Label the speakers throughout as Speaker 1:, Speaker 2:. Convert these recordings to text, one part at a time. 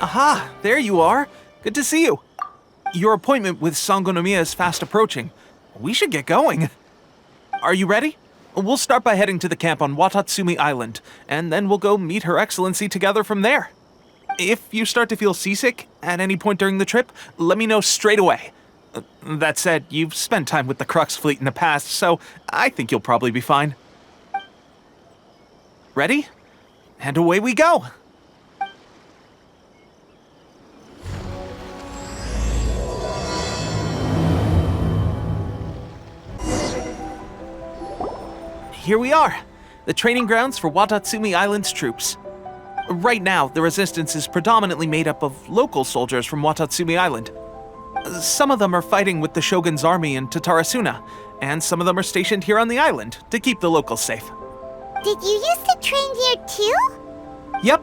Speaker 1: Aha, there you are. Good to see you. Your appointment with Sangonomiya is fast approaching. We should get going. Are you ready? We'll start by heading to the camp on Watatsumi Island, and then we'll go meet Her Excellency together from there. If you start to feel seasick at any point during the trip, let me know straight away. That said, you've spent time with the Crux fleet in the past, so I think you'll probably be fine. Ready? And away we go! Here we are, the training grounds for Watatsumi Island's troops. Right now, the resistance is predominantly made up of local soldiers from Watatsumi Island. Some of them are fighting with the Shogun's army in Tatarasuna, and some of them are stationed here on the island to keep the locals safe.
Speaker 2: Did you used to train here too?
Speaker 1: Yep.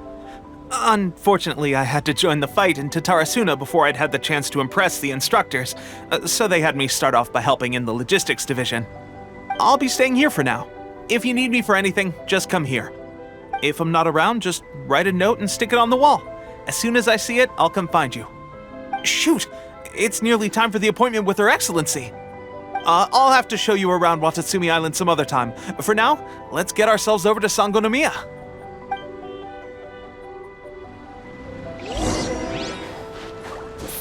Speaker 1: Unfortunately, I had to join the fight in Tatarasuna before I'd had the chance to impress the instructors, so they had me start off by helping in the logistics division. I'll be staying here for now. If you need me for anything, just come here. If I'm not around, just write a note and stick it on the wall. As soon as I see it, I'll come find you. Shoot! It's nearly time for the appointment with Her Excellency. I'll have to show you around Watatsumi Island some other time. For now, let's get ourselves over to Sangonomiya.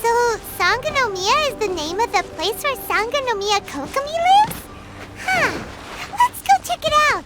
Speaker 2: So, Sangonomiya is the name of the place where Sangonomiya Kokomi lives? Huh. Let's go check it out!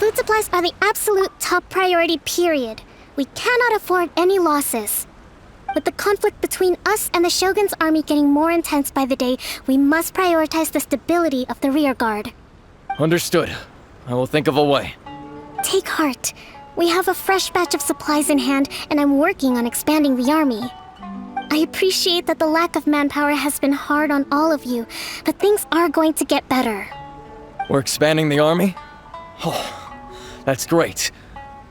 Speaker 3: Food supplies are the absolute top priority, period. We cannot afford any losses. With the conflict between us and the Shogun's army getting more intense by the day, we must prioritize the stability of the rear guard.
Speaker 4: Understood. I will think of a way.
Speaker 3: Take heart. We have a fresh batch of supplies in hand, and I'm working on expanding the army. I appreciate that the lack of manpower has been hard on all of you, but things are going to get better.
Speaker 4: We're expanding the army? Oh, that's great.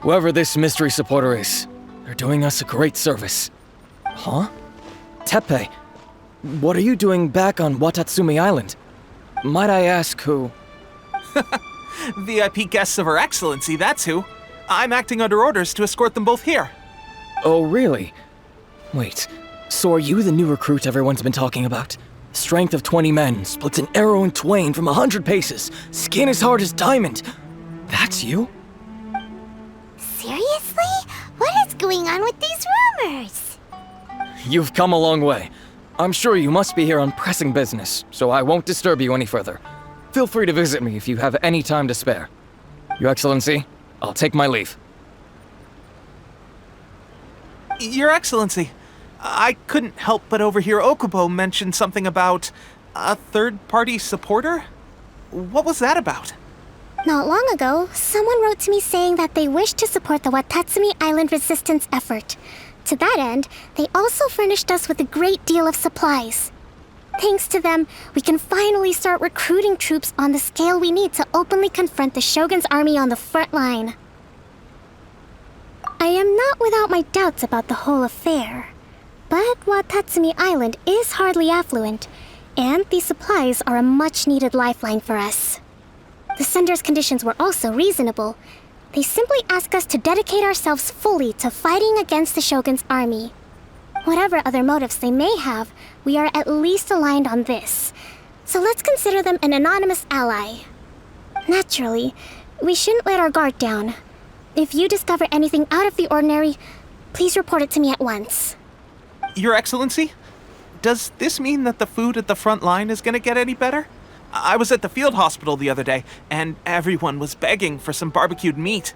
Speaker 4: Whoever this mystery supporter is, they're doing us a great service. Huh? Teppei, what are you doing back on Watatsumi Island? Might I ask who?
Speaker 1: VIP guests of Her Excellency, that's who. I'm acting under orders to escort them both here.
Speaker 4: Oh, really? Wait, so are you the new recruit everyone's been talking about? Strength of 20 men, splits an arrow in twain from 100 paces, skin as hard as diamond. That's you?
Speaker 2: Seriously? What is going on with these rumors?
Speaker 4: You've come a long way. I'm sure you must be here on pressing business, so I won't disturb you any further. Feel free to visit me if you have any time to spare. Your Excellency, I'll take my leave.
Speaker 1: Your Excellency, I couldn't help but overhear Okubo mention something about a third-party supporter? What was that about?
Speaker 3: Not long ago, someone wrote to me saying that they wished to support the Watatsumi Island resistance effort. To that end, they also furnished us with a great deal of supplies. Thanks to them, we can finally start recruiting troops on the scale we need to openly confront the Shogun's army on the front line. I am not without my doubts about the whole affair. But Watatsumi Island is hardly affluent, and these supplies are a much-needed lifeline for us. The sender's conditions were also reasonable. They simply ask us to dedicate ourselves fully to fighting against the Shogun's army. Whatever other motives they may have, we are at least aligned on this. So let's consider them an anonymous ally. Naturally, we shouldn't let our guard down. If you discover anything out of the ordinary, please report it to me at once.
Speaker 1: Your Excellency, Does this mean that the food at the front line is gonna get any better? I was at the field hospital the other day, and everyone was begging for some barbecued meat.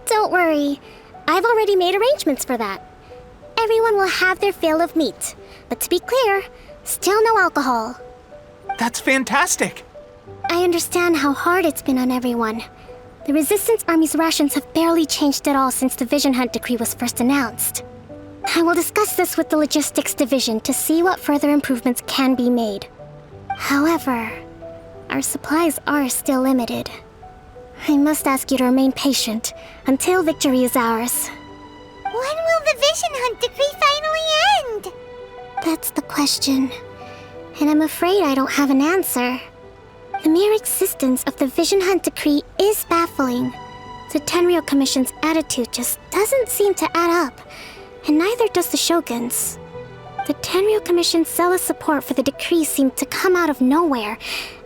Speaker 3: Don't worry. I've already made arrangements for that. Everyone will have their fill of meat. But to be clear, still no alcohol.
Speaker 1: That's fantastic!
Speaker 3: I understand how hard it's been on everyone. The Resistance Army's rations have barely changed at all since the Vision Hunt decree was first announced. I will discuss this with the Logistics Division to see what further improvements can be made. However, our supplies are still limited. I must ask you to remain patient until victory is ours.
Speaker 2: When will the Vision Hunt decree finally end?
Speaker 3: That's the question. And I'm afraid I don't have an answer. The mere existence of the Vision Hunt decree is baffling. The Tenryou Commission's attitude just doesn't seem to add up, and neither does the Shogun's. The Tenryou Commission's zealous support for the decree seemed to come out of nowhere,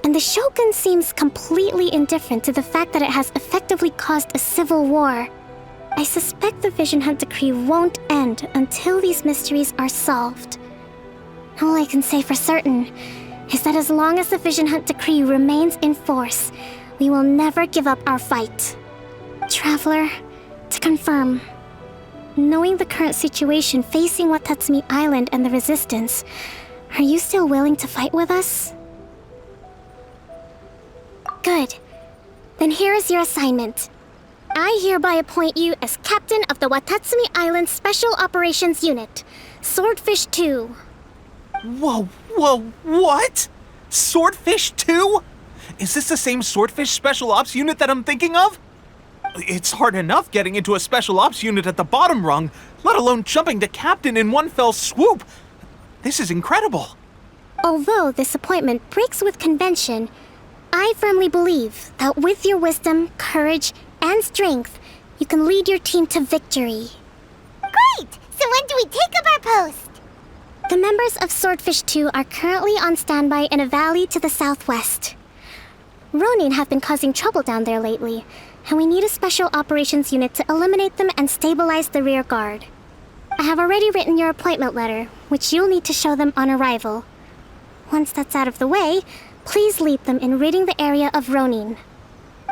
Speaker 3: and the Shogun seems completely indifferent to the fact that it has effectively caused a civil war. I suspect the Vision Hunt decree won't end until these mysteries are solved. All I can say for certain is that as long as the Vision Hunt decree remains in force, we will never give up our fight. Traveler, to confirm, knowing the current situation facing Watatsumi Island and the Resistance, are you still willing to fight with us? Good. Then here is your assignment. I hereby appoint you as captain of the Watatsumi Island Special Operations Unit, Swordfish 2.
Speaker 1: Whoa, what? Swordfish 2? Is this the same Swordfish Special Ops unit that I'm thinking of? It's hard enough getting into a Special Ops unit at the bottom rung, let alone jumping to captain in one fell swoop. This is incredible.
Speaker 3: Although this appointment breaks with convention, I firmly believe that with your wisdom, courage, and strength, you can lead your team to victory.
Speaker 2: Great! So when do we take up our post?
Speaker 3: The members of Swordfish 2 are currently on standby in a valley to the southwest. Ronin have been causing trouble down there lately, and we need a special operations unit to eliminate them and stabilize the rear guard. I have already written your appointment letter, which you'll need to show them on arrival. Once that's out of the way, please lead them in ridding the area of Ronin.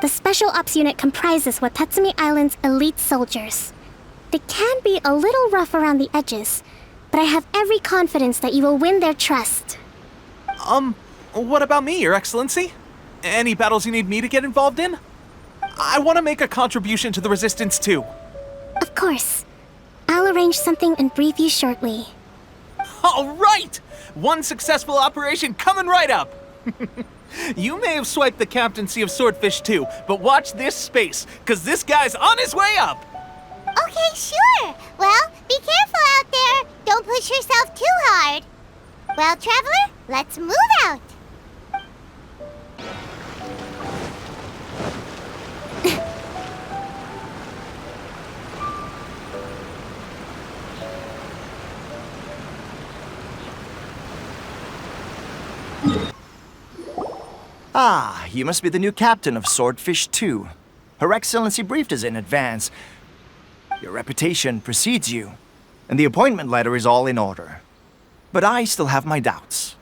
Speaker 3: The Special Ops unit comprises Watatsumi Island's elite soldiers. They can be a little rough around the edges, but I have every confidence that you will win their trust.
Speaker 1: What about me, Your Excellency? Any battles you need me to get involved in? I want to make a contribution to the Resistance too.
Speaker 3: Of course. I'll arrange something and brief you shortly.
Speaker 1: All right! One successful operation coming right up! You may have swiped the captaincy of Swordfish 2, but watch this space, because this guy's on his way up!
Speaker 2: Okay, sure. Well, be careful out there. Don't push yourself too hard. Well, Traveler, let's move out.
Speaker 5: Ah, you must be the new captain of Swordfish 2. Her Excellency briefed us in advance. Your reputation precedes you, and the appointment letter is all in order. But I still have my doubts.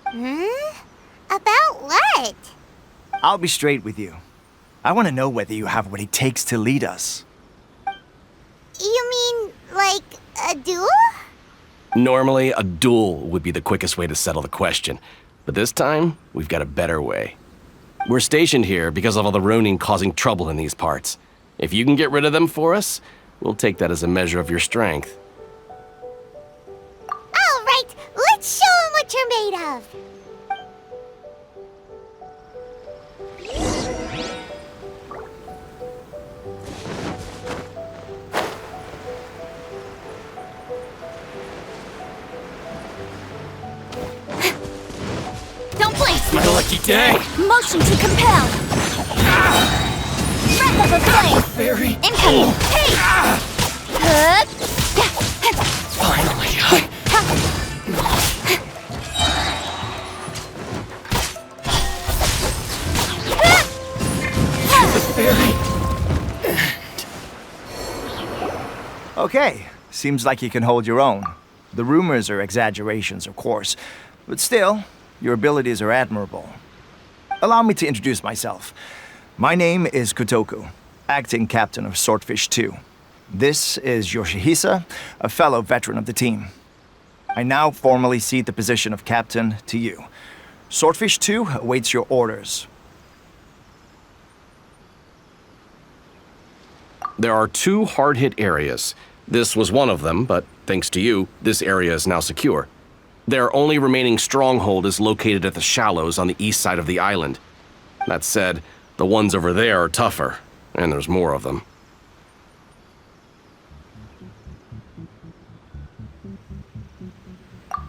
Speaker 2: About what?
Speaker 5: I'll be straight with you. I want to know whether you have what it takes to lead us.
Speaker 2: You mean, like, a duel?
Speaker 6: Normally, a duel would be the quickest way to settle the question. But this time, we've got a better way. We're stationed here because of all the Ronin causing trouble in these parts. If you can get rid of them for us, we'll take that as a measure of your strength.
Speaker 2: All right, let's show 'em what you're made of.
Speaker 3: Don't blink!
Speaker 4: My lucky day!
Speaker 3: Motion to compel! Breath of a flame!
Speaker 4: Very
Speaker 3: Incoming! Hey!
Speaker 4: finally.
Speaker 5: Okay, seems like you can hold your own. The rumors are exaggerations, of course, but still, your abilities are admirable. Allow me to introduce myself. My name is Kotoku, acting captain of Swordfish 2. This is Yoshihisa, a fellow veteran of the team. I now formally cede the position of captain to you. Swordfish 2 awaits your orders.
Speaker 6: There are 2 hard-hit areas. This was one of them, but thanks to you, this area is now secure. Their only remaining stronghold is located at the shallows on the east side of the island. That said, the ones over there are tougher, and there's more of them.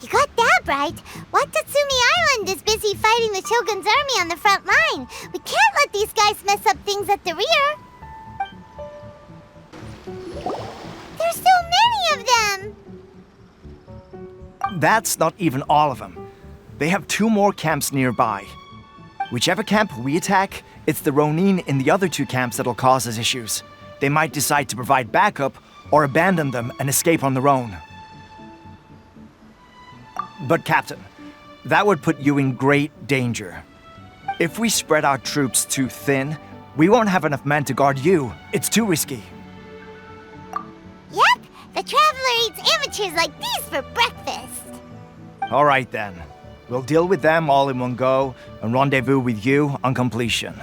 Speaker 2: You got that right. Watatsumi Island is busy fighting the Shogun's army on the front line. We can't let these guys mess up things at the rear. There's so many of them!
Speaker 5: That's not even all of them. They have 2 more camps nearby. Whichever camp we attack, it's the Ronin in the other 2 camps that'll cause us issues. They might decide to provide backup or abandon them and escape on their own. But Captain, that would put you in great danger. If we spread our troops too thin, we won't have enough men to guard you. It's too risky.
Speaker 2: Yep, the Traveler eats amateurs like these for breakfast.
Speaker 5: All right then. We'll deal with them all in one go and rendezvous with you on completion.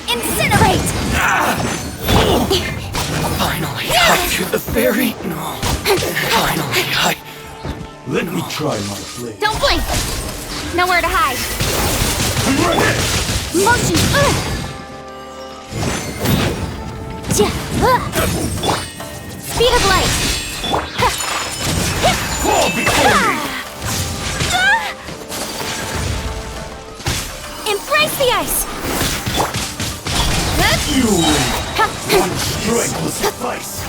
Speaker 3: Incinerate!
Speaker 4: Finally, I get the fairy. No. Finally,
Speaker 7: Let me try my blade.
Speaker 3: Don't blink! Nowhere to hide. Motion! Speed of light!
Speaker 7: Fall before me!
Speaker 3: Embrace the ice!
Speaker 7: You win! One strike will suffice.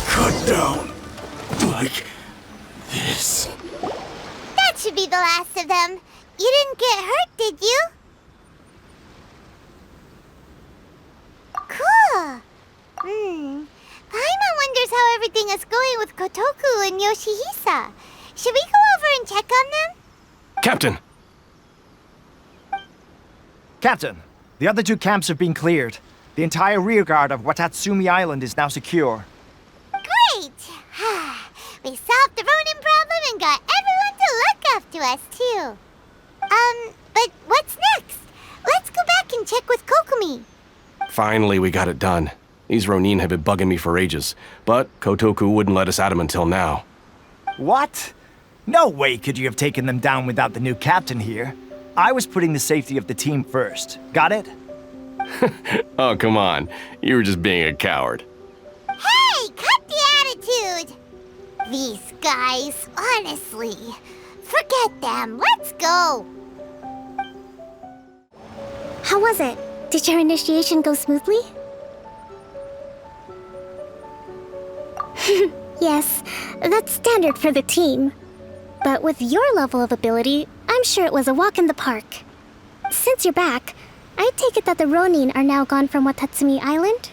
Speaker 7: Cut down. Like this.
Speaker 2: That should be the last of them. You didn't get hurt, did you? Cool. Paimon wonders how everything is going with Kotoku and Yoshihisa. Should we go over and check on them?
Speaker 6: Captain!
Speaker 5: Captain, the other 2 camps have been cleared. The entire rearguard of Watatsumi Island is now secure.
Speaker 2: Great! We solved the Ronin problem and got everyone to look after us, too. But what's next? Let's go back and check with Kokumi.
Speaker 6: Finally, we got it done. These Ronin have been bugging me for ages, but Kotoku wouldn't let us at him until now.
Speaker 5: What? No way could you have taken them down without the new captain here. I was putting the safety of the team first. Got it?
Speaker 6: Oh, come on. You were just being a coward.
Speaker 2: Hey, cut the attitude! These guys, honestly. Forget them. Let's go.
Speaker 3: How was it? Did your initiation go smoothly? Yes, that's standard for the team. But with your level of ability, I'm sure it was a walk in the park. Since you're back, I take it that the Ronin are now gone from Watatsumi Island?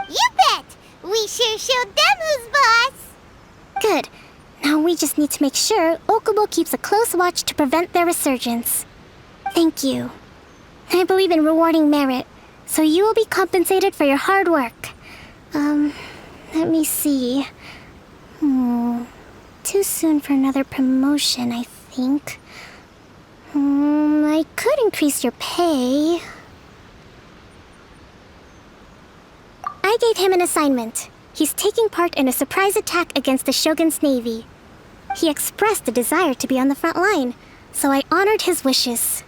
Speaker 2: You bet! We sure showed them who's boss!
Speaker 3: Good. Now we just need to make sure Okubo keeps a close watch to prevent their resurgence. Thank you. I believe in rewarding merit, so you will be compensated for your hard work. Let me see. Too soon for another promotion, I think. I could increase your pay. I gave him an assignment. He's taking part in a surprise attack against the Shogun's navy. He expressed a desire to be on the front line, so I honored his wishes.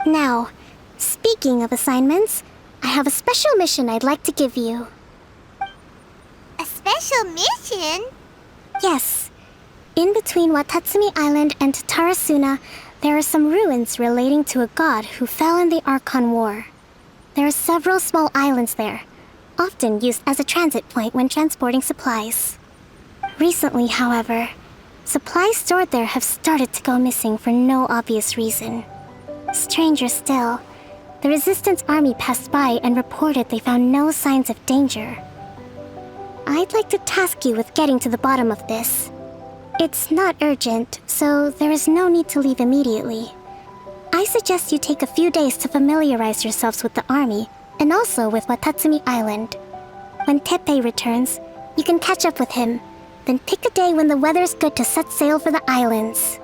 Speaker 3: Now, speaking of assignments, I have a special mission I'd like to give you.
Speaker 2: A special mission?
Speaker 3: Yes. In between Watatsumi Island and Tarasuna, there are some ruins relating to a god who fell in the Archon War. There are several small islands there, often used as a transit point when transporting supplies. Recently, however, supplies stored there have started to go missing for no obvious reason. Stranger still, the Resistance army passed by and reported they found no signs of danger. I'd like to task you with getting to the bottom of this. It's not urgent, so there is no need to leave immediately. I suggest you take a few days to familiarize yourselves with the army, and also with Watatsumi Island. When Teppei returns, you can catch up with him, then pick a day when the weather's good to set sail for the islands.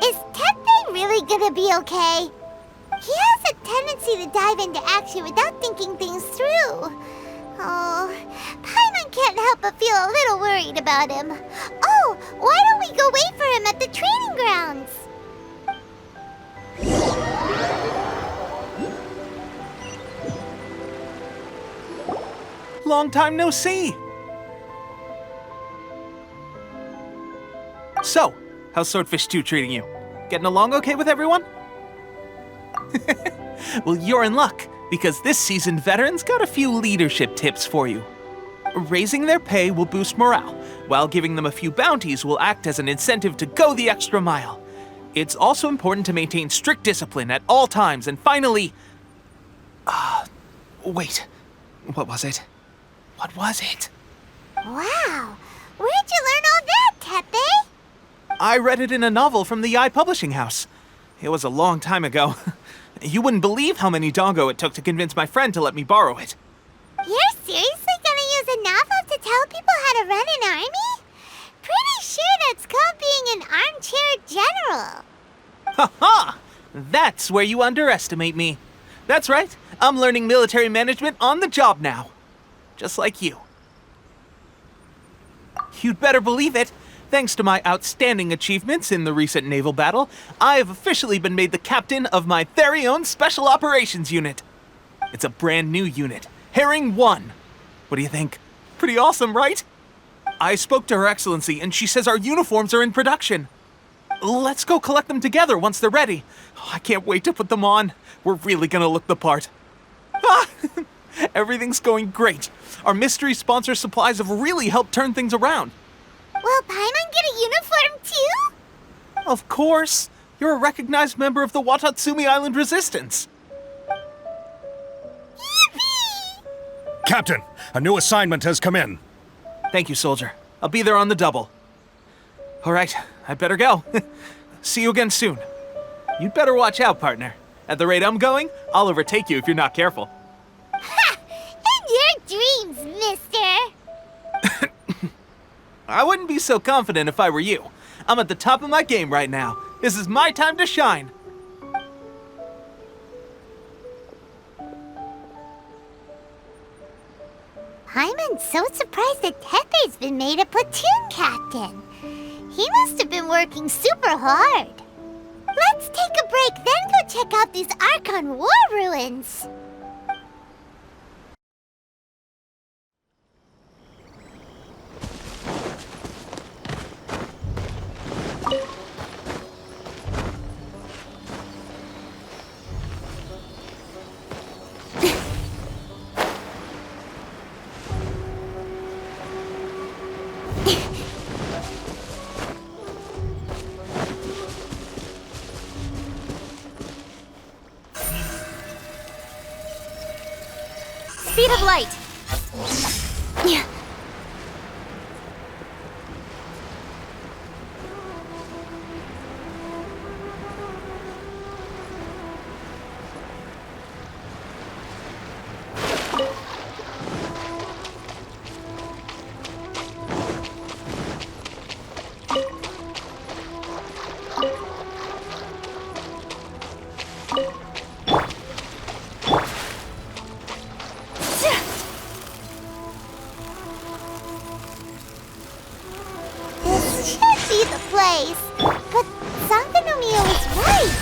Speaker 2: Is Teppei really gonna be okay? He has a tendency to dive into action without thinking things through. Oh, Paimon can't help but feel a little worried about him. Oh, why don't we go wait for him at the training grounds?
Speaker 1: Long time no see! So, how's Swordfish 2 treating you? Getting along okay with everyone? Well, you're in luck, because this seasoned veteran's got a few leadership tips for you. Raising their pay will boost morale, while giving them a few bounties will act as an incentive to go the extra mile. It's also important to maintain strict discipline at all times, and finally... wait. What was it? What was it?
Speaker 2: Wow, where'd you learn all that, Teppei?
Speaker 1: I read it in a novel from the Eye Publishing House. It was a long time ago. You wouldn't believe how many dongo it took to convince my friend to let me borrow it.
Speaker 2: You're seriously gonna use a novel to tell people how to run an army? Pretty sure that's called being an armchair general.
Speaker 1: Ha ha! That's where you underestimate me. That's right, I'm learning military management on the job now. Just like you. You'd better believe it. Thanks to my outstanding achievements in the recent naval battle, I have officially been made the captain of my very own Special Operations Unit. It's a brand new unit, Herring 1. What do you think? Pretty awesome, right? I spoke to Her Excellency and she says our uniforms are in production. Let's go collect them together once they're ready. I can't wait to put them on. We're really gonna look the part. Ah! Everything's going great. Our mystery sponsor supplies have really helped turn things around.
Speaker 2: Will Paimon get a uniform too?
Speaker 1: Of course. You're a recognized member of the Watatsumi Island Resistance.
Speaker 2: Yippee!
Speaker 7: Captain, a new assignment has come in.
Speaker 1: Thank you, soldier. I'll be there on the double. All right, I'd better go. See you again soon. You'd better watch out, partner. At the rate I'm going, I'll overtake you if you're not careful.
Speaker 2: Ha! In your dreams, mister!
Speaker 1: I wouldn't be so confident if I were you. I'm at the top of my game right now. This is my time to shine.
Speaker 2: Paimon's so surprised that Teppei's been made a platoon captain. He must have been working super hard. Let's take a break, then go check out these Archon War ruins.
Speaker 8: Speed of light!
Speaker 3: Yeah.
Speaker 2: This should be the place. But Sangonomiya was right.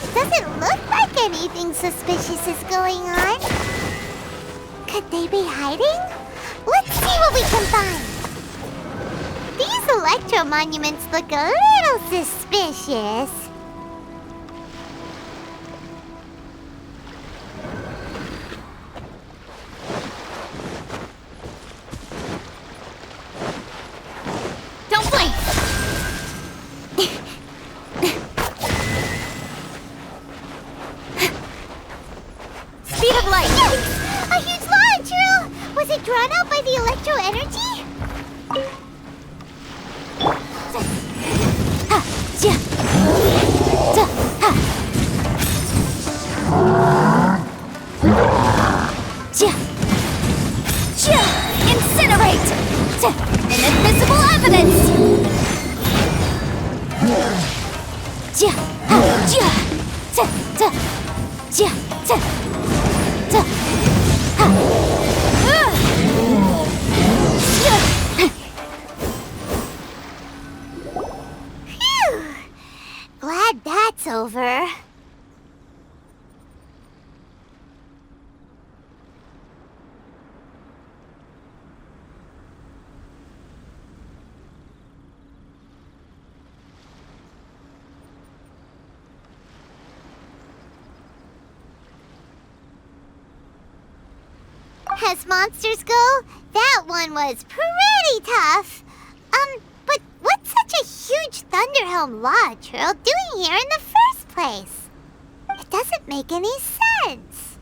Speaker 2: It doesn't look like anything suspicious is going on. Could they be hiding? Let's see what we can find. These electro monuments look a little suspicious.
Speaker 8: Don't blink!
Speaker 2: over. As monsters go, that one was pretty tough. But what's such a huge Thunderhelm Lodge Turtle doing here in the first place? It doesn't make any sense.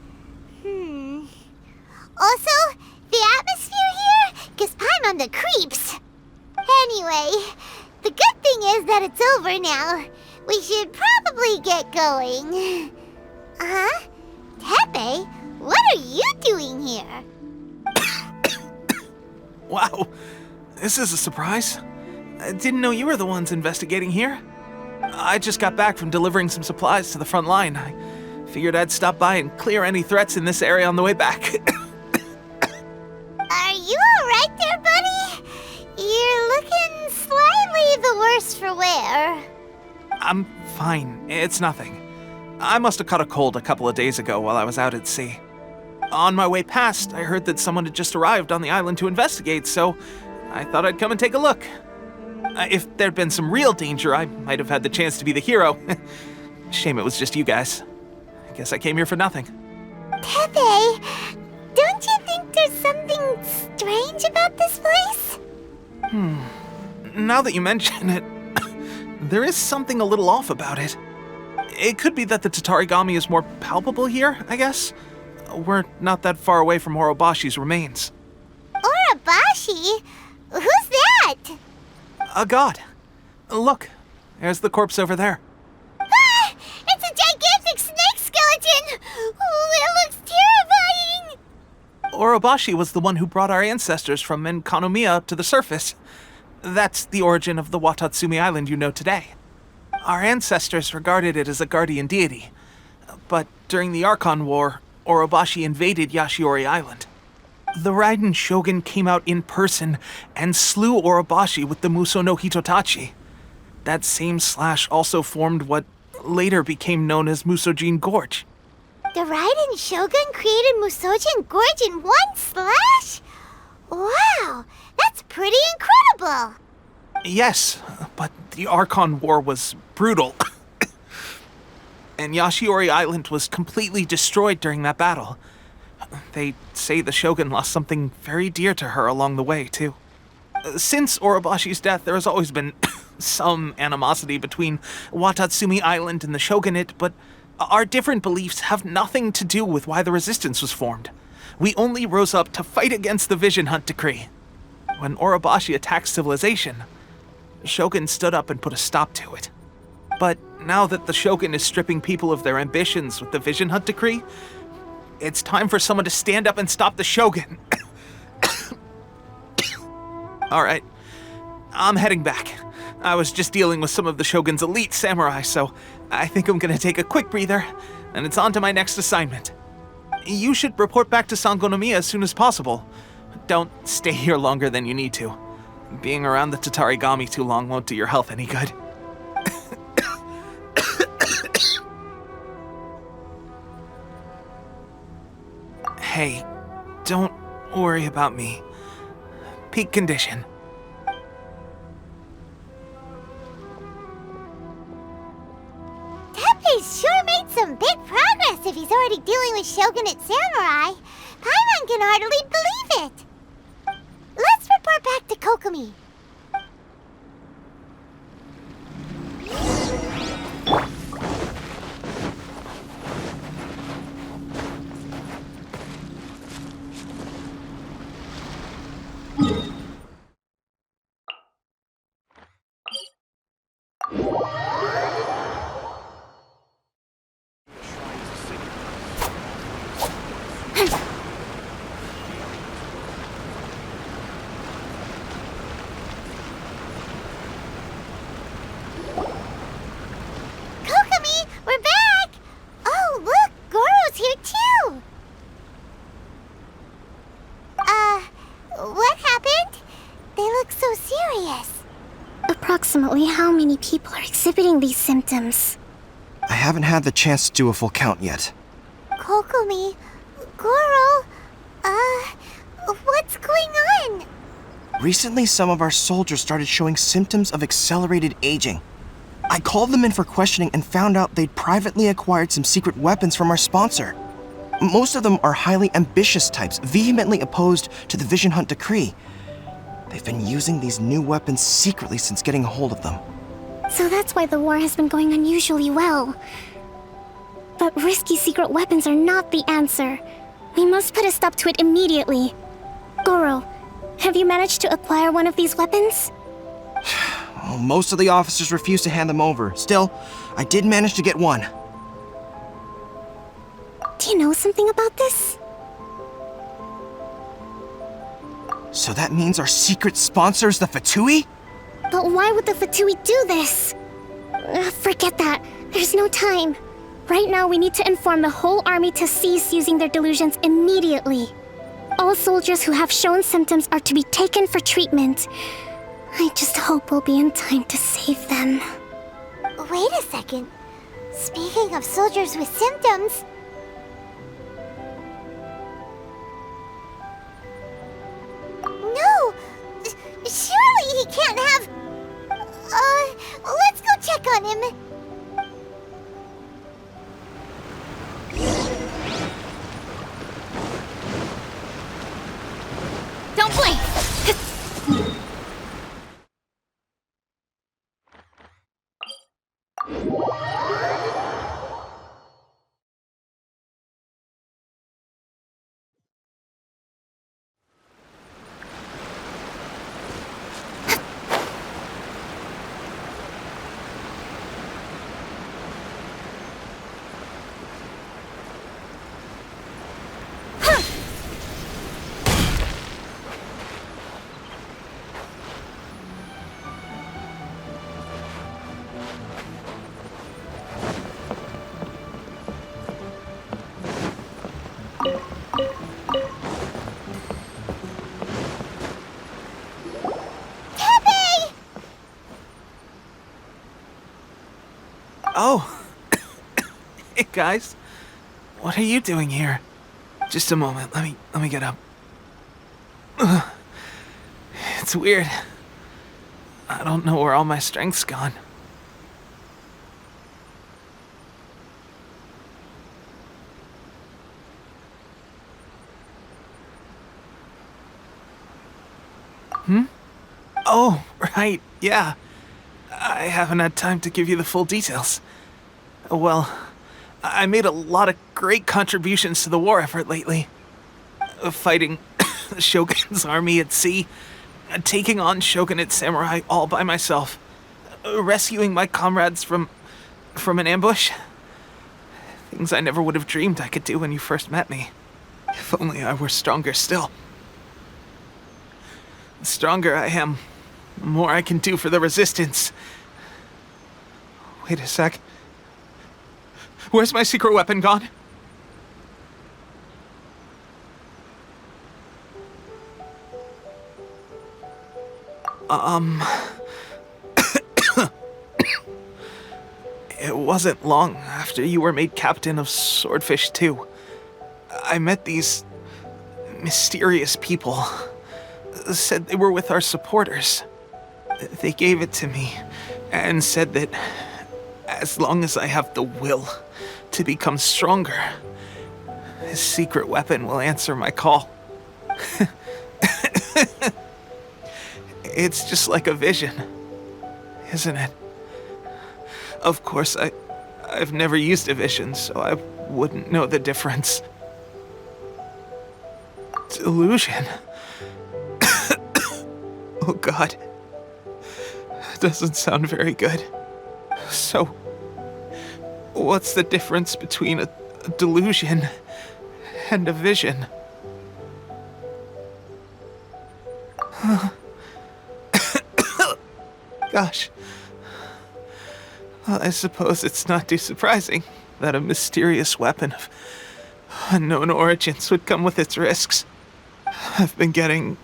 Speaker 2: Also, the atmosphere here gives Paimon the creeps. Anyway, the good thing is that it's over now. We should probably get going. Tepe, what are you doing here?
Speaker 1: Wow, this is a surprise. I didn't know you were the ones investigating here. I just got back from delivering some supplies to the front line. I figured I'd stop by and clear any threats in this area on the way back.
Speaker 2: Are you alright there, buddy? You're looking slightly the worse for wear.
Speaker 1: I'm fine, it's nothing. I must have caught a cold a couple of days ago while I was out at sea. On my way past, I heard that someone had just arrived on the island to investigate, so I thought I'd come and take a look. If there'd been some real danger, I might have had the chance to be the hero. Shame it was just you guys. I guess I came here for nothing.
Speaker 2: Tepe, don't you think there's something strange about this place?
Speaker 1: Now that you mention it, there is something a little off about it. It could be that the Tatarigami is more palpable here, I guess. We're not that far away from Orobashi's remains.
Speaker 2: Orobashi? Who's that?
Speaker 1: A god. Look, there's the corpse over there.
Speaker 2: Ah! It's a gigantic snake skeleton! Oh, it looks terrifying!
Speaker 1: Orobashi was the one who brought our ancestors from Enkanomiya up to the surface. That's the origin of the Watatsumi Island you know today. Our ancestors regarded it as a guardian deity. But during the Archon War, Orobashi invaded Yashiori Island. The Raiden Shogun came out in person and slew Orobashi with the Muso no Hitotachi. That same slash also formed what later became known as Musojin Gorge.
Speaker 2: The Raiden Shogun created Musojin Gorge in one slash? Wow, that's pretty incredible!
Speaker 1: Yes, but the Archon War was brutal. And Yashiori Island was completely destroyed during that battle. They say the Shogun lost something very dear to her along the way, too. Since Orobashi's death, there has always been some animosity between Watatsumi Island and the Shogunate, but our different beliefs have nothing to do with why the resistance was formed. We only rose up to fight against the Vision Hunt Decree. When Orobashi attacked civilization, the Shogun stood up and put a stop to it. But now that the Shogun is stripping people of their ambitions with the Vision Hunt Decree, it's time for someone to stand up and stop the Shogun. All right, I'm heading back. I was just dealing with some of the Shogun's elite samurai, so I think I'm gonna take a quick breather, and it's on to my next assignment. You should report back to Sangonomiya as soon as possible. Don't stay here longer than you need to. Being around the Tatarigami too long won't do your health any good. Hey, don't worry about me. Peak condition.
Speaker 2: Tepe's sure made some big progress if he's already dealing with Shogunate samurai. Paimon can hardly believe it. Let's report back to Kokomi. Kokomi, we're back! Oh, look, Goro's here too! What happened? They look so serious.
Speaker 3: Approximately how many people are exhibiting these symptoms?
Speaker 9: I haven't had the chance to do a full count yet.
Speaker 2: Kokomi, Goro, what's going on?
Speaker 9: Recently, some of our soldiers started showing symptoms of accelerated aging. I called them in for questioning and found out they'd privately acquired some secret weapons from our sponsor. Most of them are highly ambitious types, vehemently opposed to the Vision Hunt decree. They've been using these new weapons secretly since getting a hold of them.
Speaker 3: So that's why the war has been going unusually well. But risky secret weapons are not the answer. We must put a stop to it immediately. Goro, have you managed to acquire one of these weapons?
Speaker 9: Well, most of the officers refused to hand them over. Still, I did manage to get one.
Speaker 3: Do you know something about this?
Speaker 9: So that means our secret sponsor is the Fatui?
Speaker 3: But why would the Fatui do this? Forget that. There's no time. Right now, we need to inform the whole army to cease using their delusions immediately. All soldiers who have shown symptoms are to be taken for treatment. I just hope we'll be in time to save them.
Speaker 2: Wait a second. Speaking of soldiers with symptoms... No! Surely he can't have... let's go check on him.
Speaker 8: Don't blink!
Speaker 1: Oh. Hey guys. What are you doing here? Just a moment. Let me get up. Ugh. It's weird. I don't know where all my strength's gone. Oh, right, yeah. I haven't had time to give you the full details. Well, I made a lot of great contributions to the war effort lately. Fighting the Shogun's army at sea, taking on Shogunate samurai all by myself, rescuing my comrades from an ambush. Things I never would have dreamed I could do when you first met me. If only I were stronger still. The stronger I am, the more I can do for the Resistance. Wait a sec. Where's my secret weapon gone? It wasn't long after you were made captain of Swordfish 2. I met these mysterious people. Said they were with our supporters. They gave it to me and said that as long as I have the will to become stronger, his secret weapon will answer my call. It's just like a vision, isn't it? Of course, I've never used a vision, so I wouldn't know the difference. Delusion. Oh God. Doesn't sound very good. So, what's the difference between a delusion and a vision? Gosh. Well, I suppose it's not too surprising that a mysterious weapon of unknown origins would come with its risks. I've been getting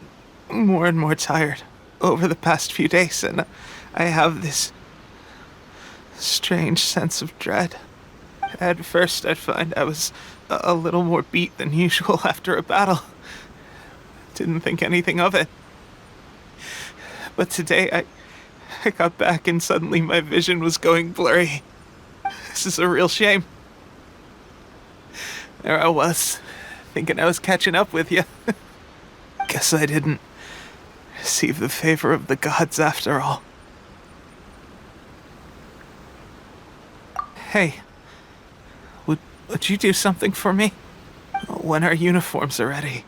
Speaker 1: more and more tired over the past few days, and I have this strange sense of dread. At first, I'd find I was a little more beat than usual after a battle. Didn't think anything of it. But today, I got back and suddenly my vision was going blurry. This is a real shame. There I was, thinking I was catching up with you. Guess I didn't receive the favor of the gods after all. Hey, would you do something for me? When our uniforms are ready,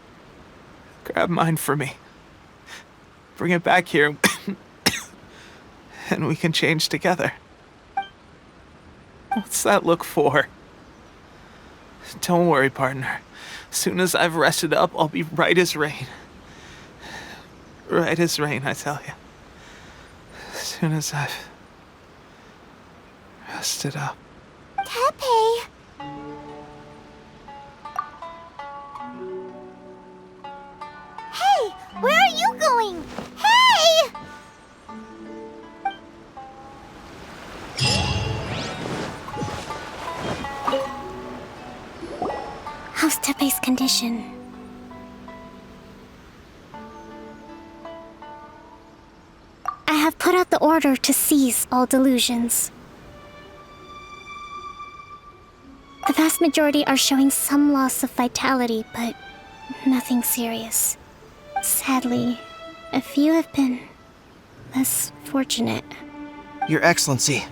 Speaker 1: grab mine for me. Bring it back here, and we can change together. What's that look for? Don't worry, partner. As soon as I've rested up, I'll be right as rain. Right as rain, I tell you. As soon as I've rested up.
Speaker 2: Tepe! Hey! Where are you going? Hey!
Speaker 3: How's Tepe's condition? I have put out the order to seize all delusions. The vast majority are showing some loss of vitality, but nothing serious. Sadly, a few have been less fortunate.
Speaker 9: Your Excellency,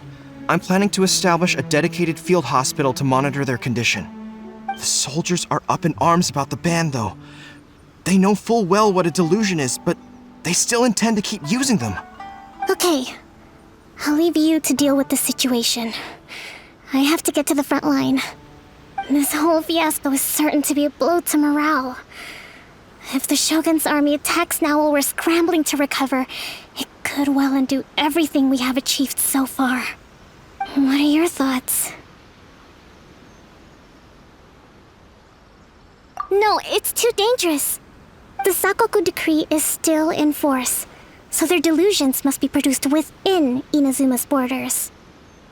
Speaker 9: I'm planning to establish a dedicated field hospital to monitor their condition. The soldiers are up in arms about the ban, though. They know full well what a delusion is, but they still intend to keep using them.
Speaker 3: Okay, I'll leave you to deal with the situation. I have to get to the front line. This whole fiasco is certain to be a blow to morale. If the Shogun's army attacks now while we're scrambling to recover, it could well undo everything we have achieved so far. What are your thoughts? No, it's too dangerous. The Sakoku decree is still in force, so their delusions must be produced within Inazuma's borders.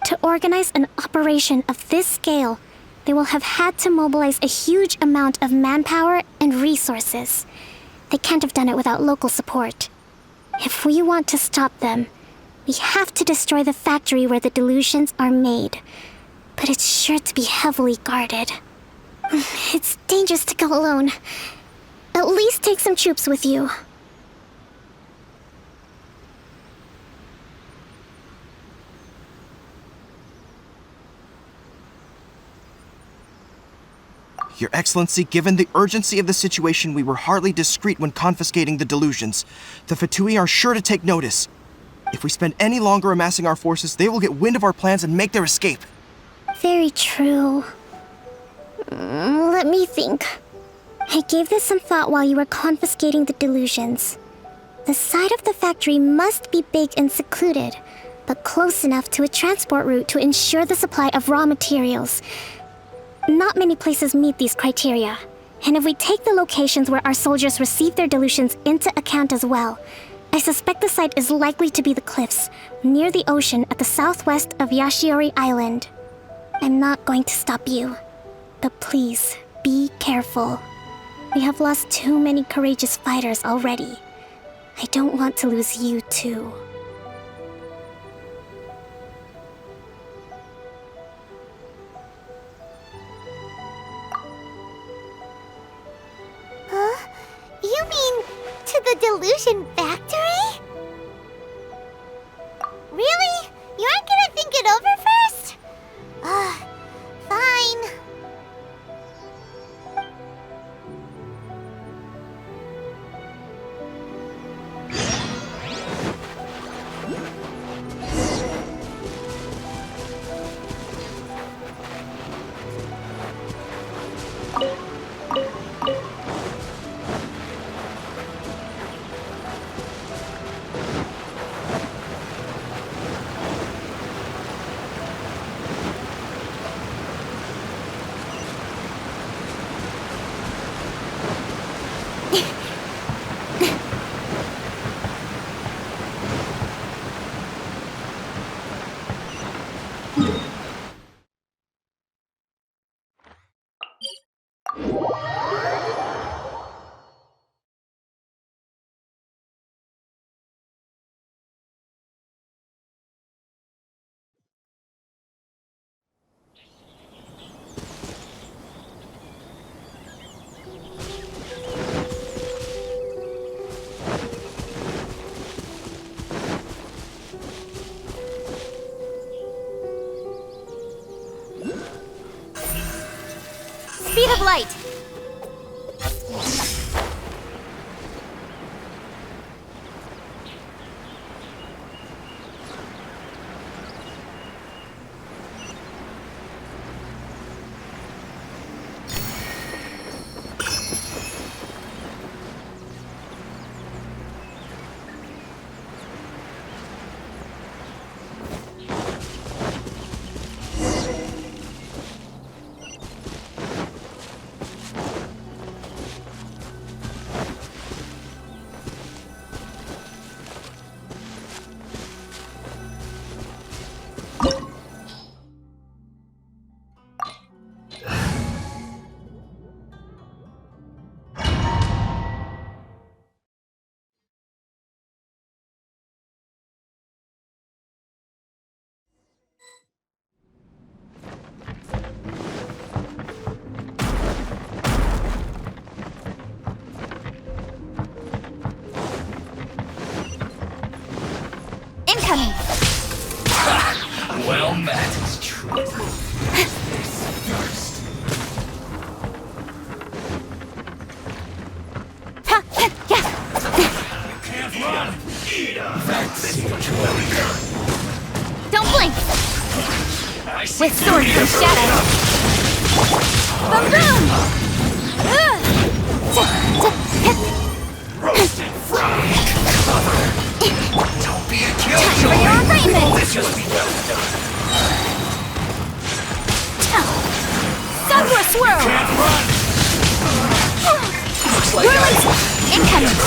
Speaker 3: To organize an operation of this scale, they will have had to mobilize a huge amount of manpower and resources. They can't have done it without local support. If we want to stop them, we have to destroy the factory where the delusions are made. But it's sure to be heavily guarded. It's dangerous to go alone. At least take some troops with you.
Speaker 9: Your Excellency, given the urgency of the situation, we were hardly discreet when confiscating the delusions. The Fatui are sure to take notice. If we spend any longer amassing our forces, they will get wind of our plans and make their escape.
Speaker 3: Very true. Let me think. I gave this some thought while you were confiscating the delusions. The side of the factory must be big and secluded, but close enough to a transport route to ensure the supply of raw materials. Not many places meet these criteria, and if we take the locations where our soldiers receive their delusions into account as well, I suspect the site is likely to be the cliffs, near the ocean at the southwest of Yashiori Island. I'm not going to stop you, but please, be careful. We have lost too many courageous fighters already. I don't want to lose you too.
Speaker 2: Huh? You mean to the delusion factory? Really? You aren't gonna think it over first? Fine.
Speaker 8: Speed of light! Incoming!
Speaker 7: Well met. It's true. First.
Speaker 8: Ha! Yeah!
Speaker 7: Can't run. That's well done.
Speaker 8: Don't blink!
Speaker 7: I see
Speaker 8: With sword from shadow! Boom!
Speaker 7: roasted fried. Cover. Don't be a killjoy.
Speaker 8: For your agreement!
Speaker 7: This must be well done.
Speaker 8: Sunburst swirl!
Speaker 7: Can't run. Looks like
Speaker 8: Incoming!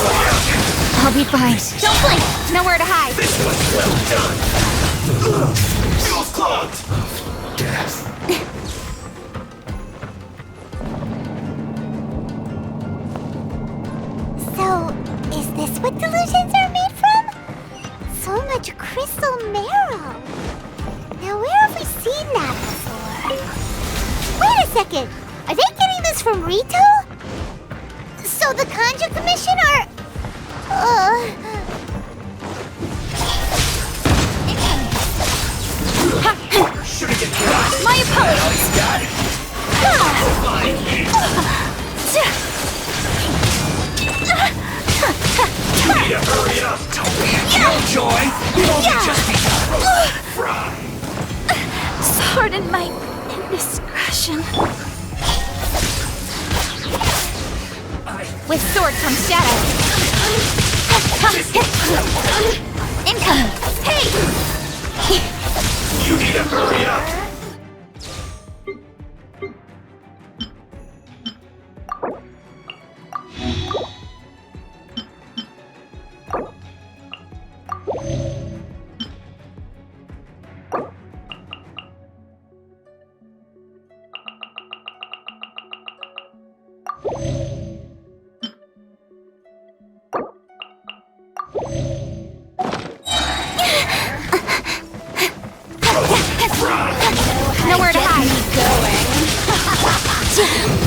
Speaker 8: I'll be fine. Don't blink! Nowhere to hide!
Speaker 7: this was well done. Fuse clogged. Death.
Speaker 2: So, is this what delusions are made from? So much crystal marrow. Now, where have we seen that before? Wait a second. Are they getting this from Rito? So the Kanji Commission are...
Speaker 7: Should've get got.
Speaker 8: My apologies!
Speaker 7: Now you got it. Fine. You need to hurry up. Don't be a killjoy. You've only just begun. Fry.
Speaker 8: Pardon my indiscretion. With sword comes shadow. Incoming! Hey!
Speaker 7: You need to hurry up.
Speaker 8: Nowhere to hide.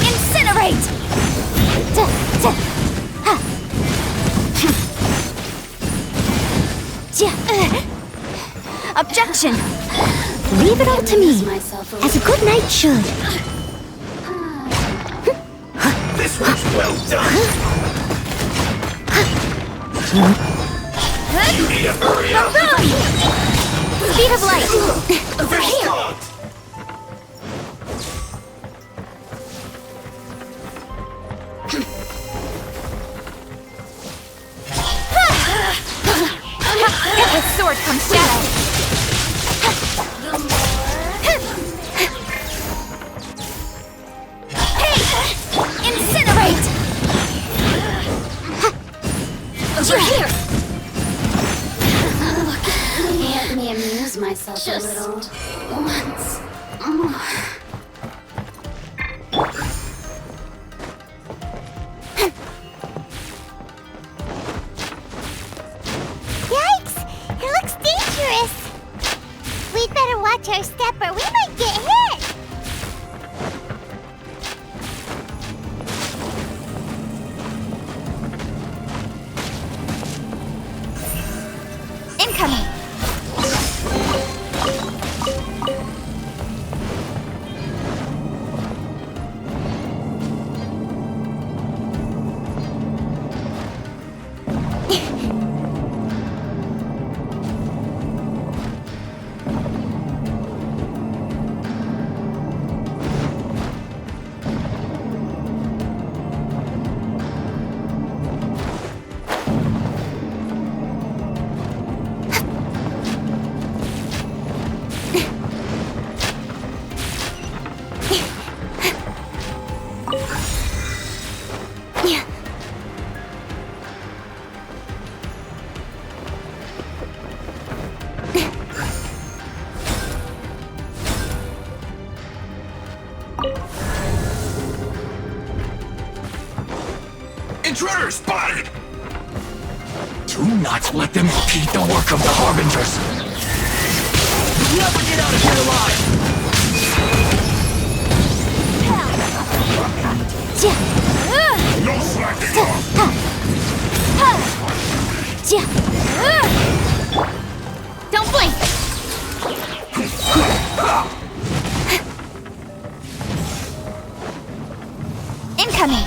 Speaker 8: Incinerate! Objection!
Speaker 3: Leave it all to me, as a good knight should.
Speaker 7: This was well done. You need to hurry up.
Speaker 8: Speed of light! Over here! With sword comes shadow. Hey! Incinerate! Over here!
Speaker 10: Let me amuse myself a little. Once more.
Speaker 2: Yikes! It looks dangerous. We'd better watch our step or we might get hit.
Speaker 8: Incoming!
Speaker 7: Intruder spotted! Do not let them impede the work of the Harbingers! You'll never get out of here alive! No slacking off!
Speaker 8: Don't blink! Incoming!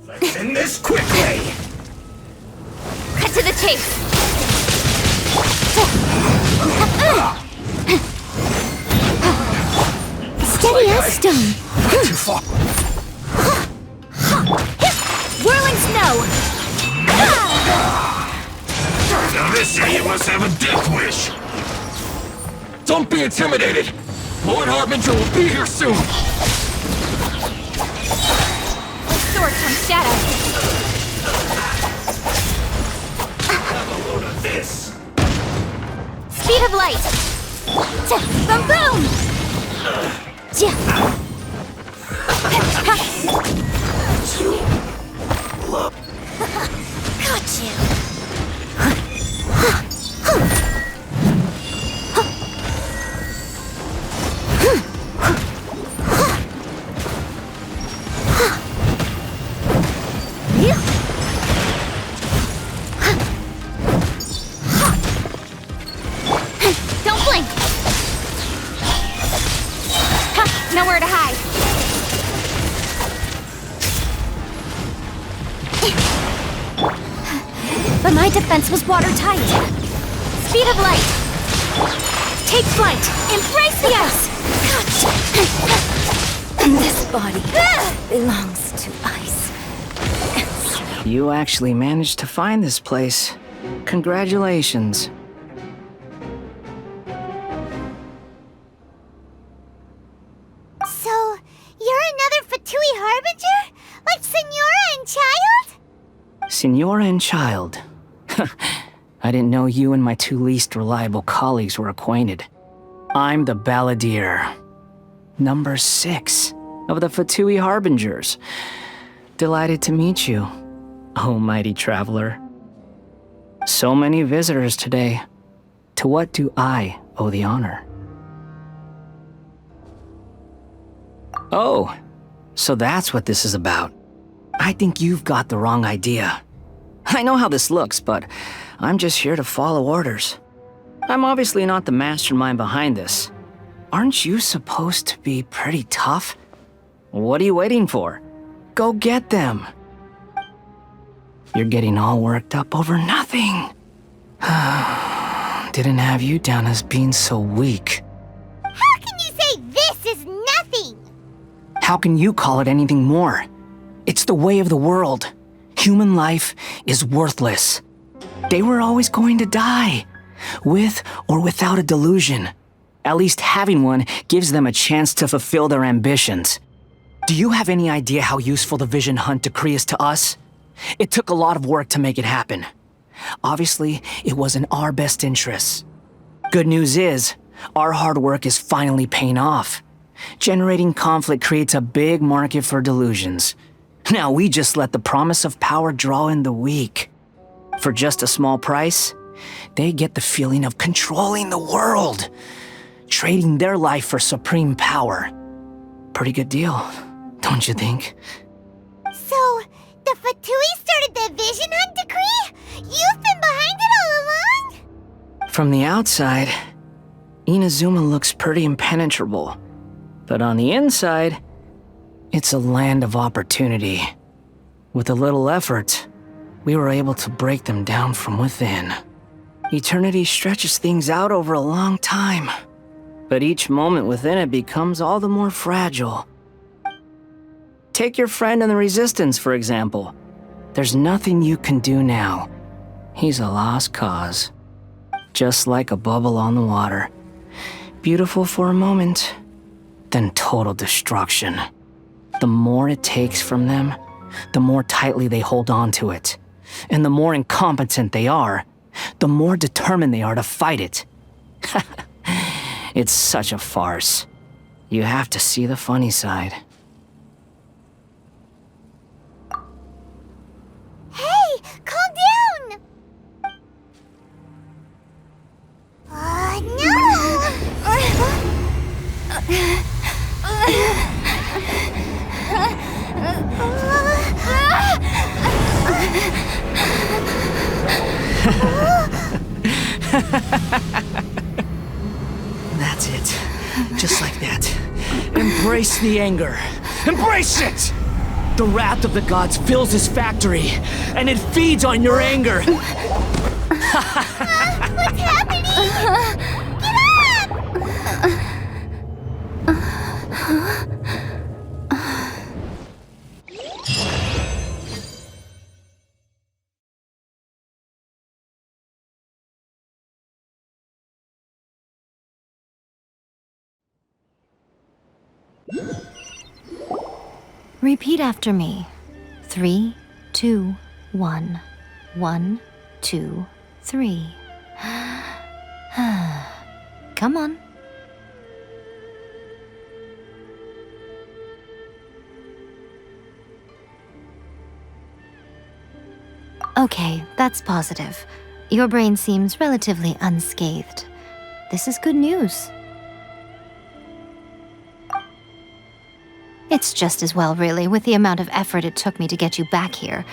Speaker 7: Let's end this quickly!
Speaker 8: Cut to the chase!
Speaker 3: Steady as stone.
Speaker 7: Not too far.
Speaker 8: Whirling snow!
Speaker 7: Now this idiot must have a death wish! Don't be intimidated! Lord Harbinger will be here soon!
Speaker 8: With sword comes shadow.
Speaker 7: Have a load of this!
Speaker 8: Speed of light! Boom boom! Got you! Don't blink! Nowhere to hide. But my defense was watertight. Speed of light. Take flight. Embrace the ice. This body belongs to ice.
Speaker 11: You actually managed to find this place. Congratulations.
Speaker 2: So, you're another Fatui Harbinger? Like Senora and Child?
Speaker 11: Senora and Child. I didn't know you and my two least reliable colleagues were acquainted. I'm the Balladeer. Number 6 of the Fatui Harbingers. Delighted to meet you, oh mighty traveler. So many visitors today. To what do I owe the honor? Oh, so that's what this is about. I think you've got the wrong idea. I know how this looks, but I'm just here to follow orders. I'm obviously not the mastermind behind this. Aren't you supposed to be pretty tough? What are you waiting for? Go get them. You're getting all worked up over nothing. Didn't have you down as being so weak.
Speaker 2: How can you say this is nothing?
Speaker 11: How can you call it anything more? It's the way of the world. Human life is worthless. They were always going to die, with or without a delusion. At least having one gives them a chance to fulfill their ambitions. Do you have any idea how useful the Vision Hunt decree is to us? It took a lot of work to make it happen. Obviously, it was in our best interests. Good news is, our hard work is finally paying off. Generating conflict creates a big market for delusions. Now we just let the promise of power draw in the weak. For just a small price, they get the feeling of controlling the world, trading their life for supreme power. Pretty good deal, don't you think?
Speaker 2: So, the Fatui started the Vision Hunt decree? You've been behind it all along?
Speaker 11: From the outside, Inazume looks pretty impenetrable. But on the inside, it's a land of opportunity. With a little effort, we were able to break them down from within. Eternity stretches things out over a long time, but each moment within it becomes all the more fragile. Take your friend in the Resistance, for example. There's nothing you can do now. He's a lost cause. Just like a bubble on the water. Beautiful for a moment, then total destruction. The more it takes from them, the more tightly they hold on to it. And the more incompetent they are, the more determined they are to fight it. It's such a farce. You have to see the funny side.
Speaker 2: Hey, calm down!
Speaker 11: That's it. Just like that. Embrace the anger. Embrace it! The wrath of the gods fills this factory, and it feeds on your anger.
Speaker 2: What's happening? Get up!
Speaker 8: Repeat after me. 3, 2, 1. 1, 2, 3. Come on. Okay, that's positive. Your brain seems relatively unscathed. This is good news. It's just as well, really, with the amount of effort it took me to get you back here.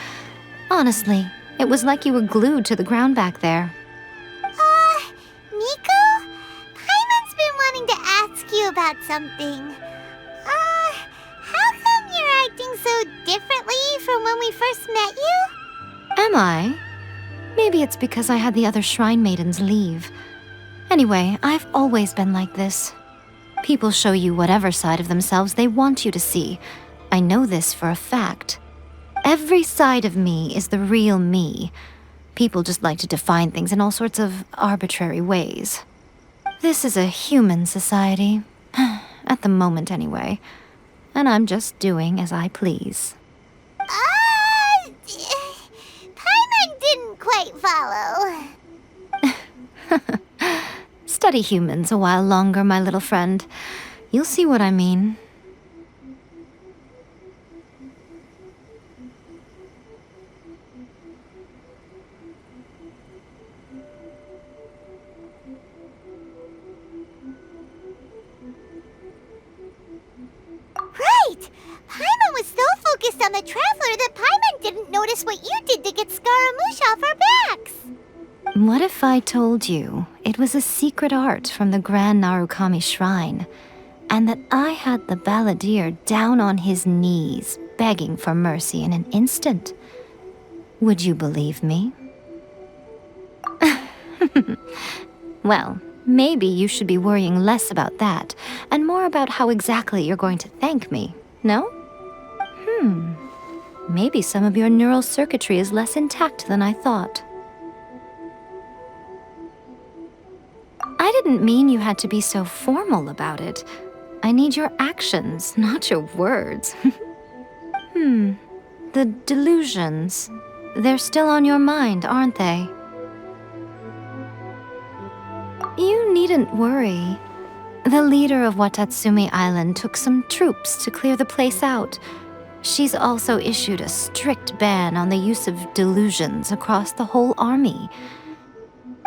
Speaker 8: Honestly, it was like you were glued to the ground back there.
Speaker 2: Nico? Paimon's been wanting to ask you about something. How come you're acting so differently from when we first met you?
Speaker 8: Am I? Maybe it's because I had the other Shrine Maidens leave. Anyway, I've always been like this. People show you whatever side of themselves they want you to see. I know this for a fact. Every side of me is the real me. People just like to define things in all sorts of arbitrary ways. This is a human society. At the moment, anyway. And I'm just doing as I please.
Speaker 2: Paimon didn't quite follow.
Speaker 8: Study humans a while longer, my little friend. You'll see what I mean.
Speaker 2: Right! Paimon was so focused on the Traveler that Paimon didn't notice what you did to get Scaramouche off our backs.
Speaker 8: What if I told you it was a secret art from the Grand Narukami Shrine, and that I had the balladeer down on his knees, begging for mercy in an instant? Would you believe me? Well, maybe you should be worrying less about that, and more about how exactly you're going to thank me, no? Maybe some of your neural circuitry is less intact than I thought. I didn't mean you had to be so formal about it. I need your actions, not your words. The delusions. They're still on your mind, aren't they? You needn't worry. The leader of Watatsumi Island took some troops to clear the place out. She's also issued a strict ban on the use of delusions across the whole army.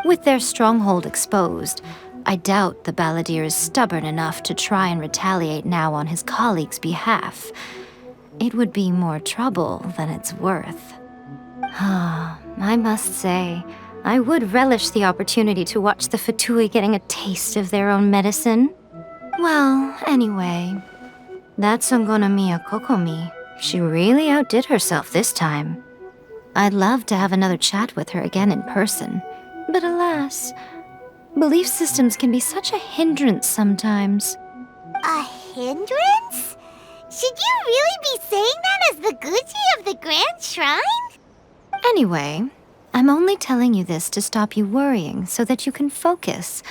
Speaker 8: With their stronghold exposed, I doubt the balladeer is stubborn enough to try and retaliate now on his colleagues' behalf. It would be more trouble than it's worth. I must say, I would relish the opportunity to watch the Fatui getting a taste of their own medicine. Well, anyway, that Songonomiya Kokomi, she really outdid herself this time. I'd love to have another chat with her again in person. But alas, belief systems can be such a hindrance sometimes.
Speaker 2: A hindrance? Should you really be saying that as the Gucci of the Grand Shrine?
Speaker 8: Anyway, I'm only telling you this to stop you worrying so that you can focus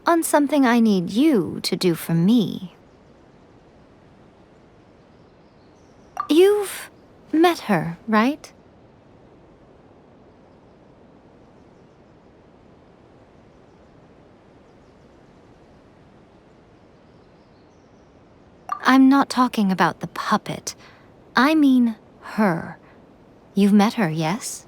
Speaker 8: on something I need you to do for me. You've met her, right? I'm not talking about the puppet. I mean her. You've met her, yes?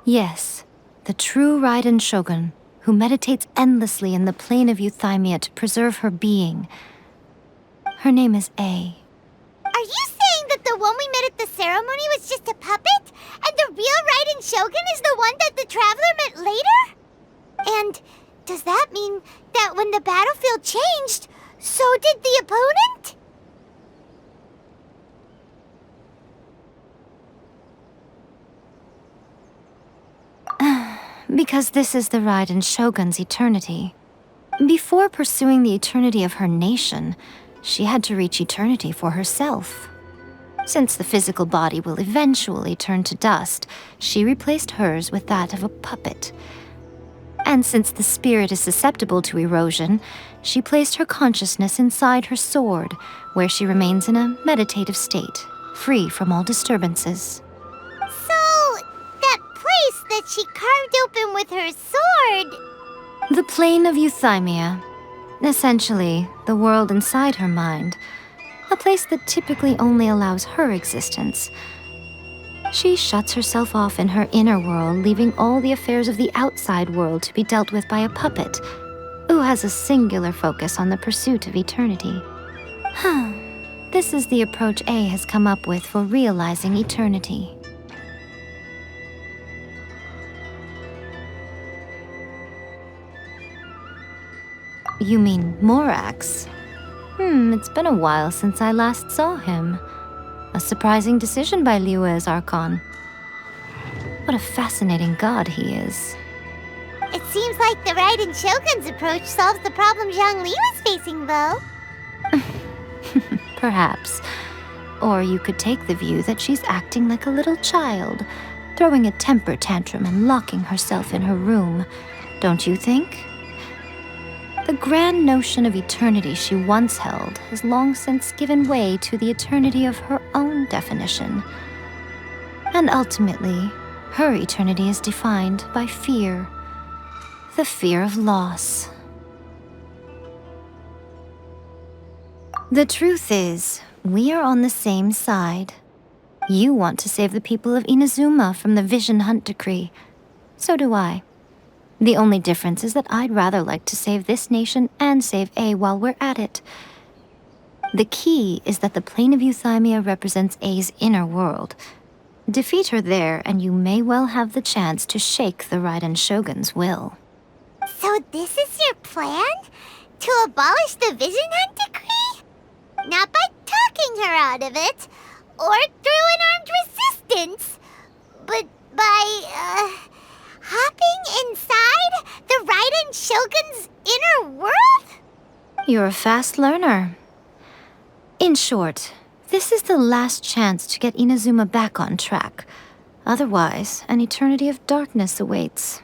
Speaker 8: Yes, the true Raiden Shogun, who meditates endlessly in the plane of Euthymia to preserve her being. Her name is A.
Speaker 2: Are you saying that the one we met at the ceremony was just a puppet? And the real Raiden Shogun is the one that the Traveler met later? And does that mean that when the battlefield changed, so did the opponent?
Speaker 8: Because this is the Raiden Shogun's eternity. Before pursuing the eternity of her nation, she had to reach eternity for herself. Since the physical body will eventually turn to dust, she replaced hers with that of a puppet. And since the spirit is susceptible to erosion, she placed her consciousness inside her sword, where she remains in a meditative state, free from all disturbances.
Speaker 2: So, that place that she carved open with her sword...
Speaker 8: The plane of Euthymia. Essentially, the world inside her mind. A place that typically only allows her existence. She shuts herself off in her inner world, leaving all the affairs of the outside world to be dealt with by a puppet, who has a singular focus on the pursuit of eternity. This is the approach A has come up with for realizing eternity. You mean Morax? It's been a while since I last saw him. A surprising decision by Liyue's Archon. What a fascinating god he is.
Speaker 2: It seems like the Raiden Shogun's approach solves the problem Zhongli was facing, though.
Speaker 8: Perhaps. Or you could take the view that she's acting like a little child, throwing a temper tantrum and locking herself in her room. Don't you think? The grand notion of eternity she once held has long since given way to the eternity of her own definition. And ultimately, her eternity is defined by fear. The fear of loss. The truth is, we are on the same side. You want to save the people of Inazume from the Vision Hunt decree. So do I. The only difference is that I'd rather like to save this nation and save A while we're at it. The key is that the plane of Euthymia represents A's inner world. Defeat her there, and you may well have the chance to shake the Raiden Shogun's will.
Speaker 2: So this is your plan? To abolish the Vision Hunt decree? Not by talking her out of it, or through an armed resistance, but by, hopping inside the Raiden Shogun's inner world?
Speaker 8: You're a fast learner. In short, this is the last chance to get Inazume back on track. Otherwise, an eternity of darkness awaits.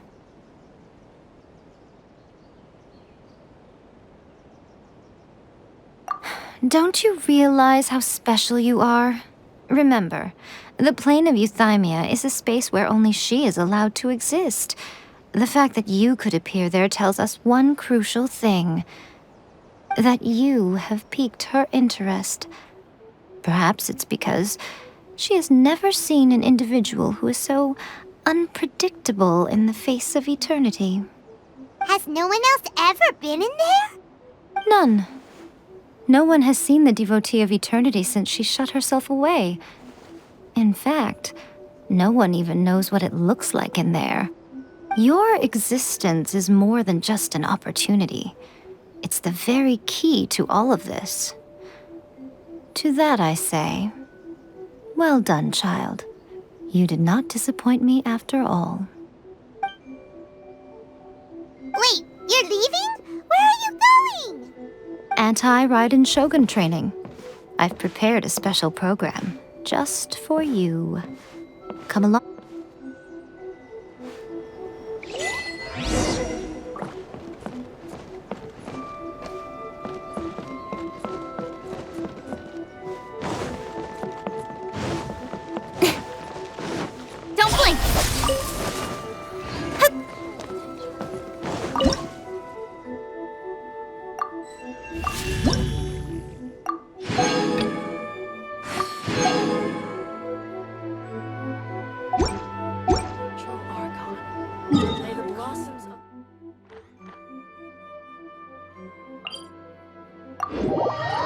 Speaker 8: Don't you realize how special you are? Remember, the plane of Euthymia is a space where only she is allowed to exist. The fact that you could appear there tells us one crucial thing. That you have piqued her interest. Perhaps it's because she has never seen an individual who is so unpredictable in the face of eternity.
Speaker 2: Has no one else ever been in there?
Speaker 8: None. No one has seen the devotee of eternity since she shut herself away. In fact, no one even knows what it looks like in there. Your existence is more than just an opportunity. It's the very key to all of this. To that I say, well done, child. You did not disappoint me after all.
Speaker 2: Wait, you're leaving? Where are you going?
Speaker 8: Anti-Raiden Shogun training. I've prepared a special program just for you. Come along.